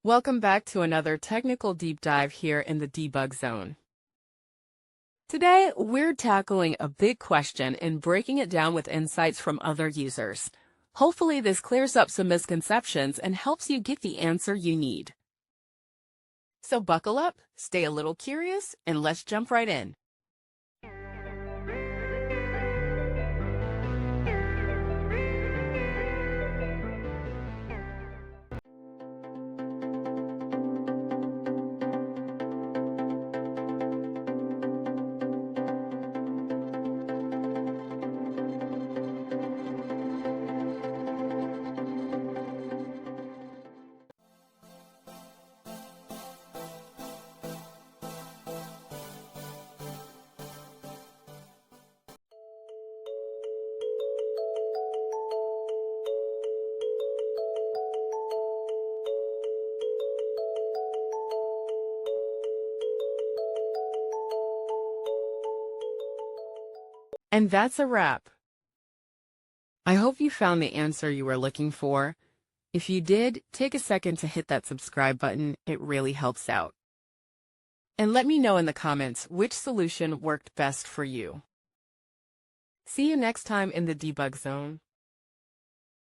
Welcome back to another technical deep dive here in the debug zone. Today, we're tackling a big question and breaking it down with insights from other users. Hopefully, this clears up some misconceptions and helps you get the answer you need. So buckle up, stay a little curious, and let's jump right in. And that's a wrap. I hope you found the answer you were looking for. If you did, take a second to hit that subscribe button. It really helps out. And let me know in the comments which solution worked best for you. See you next time in the debug zone.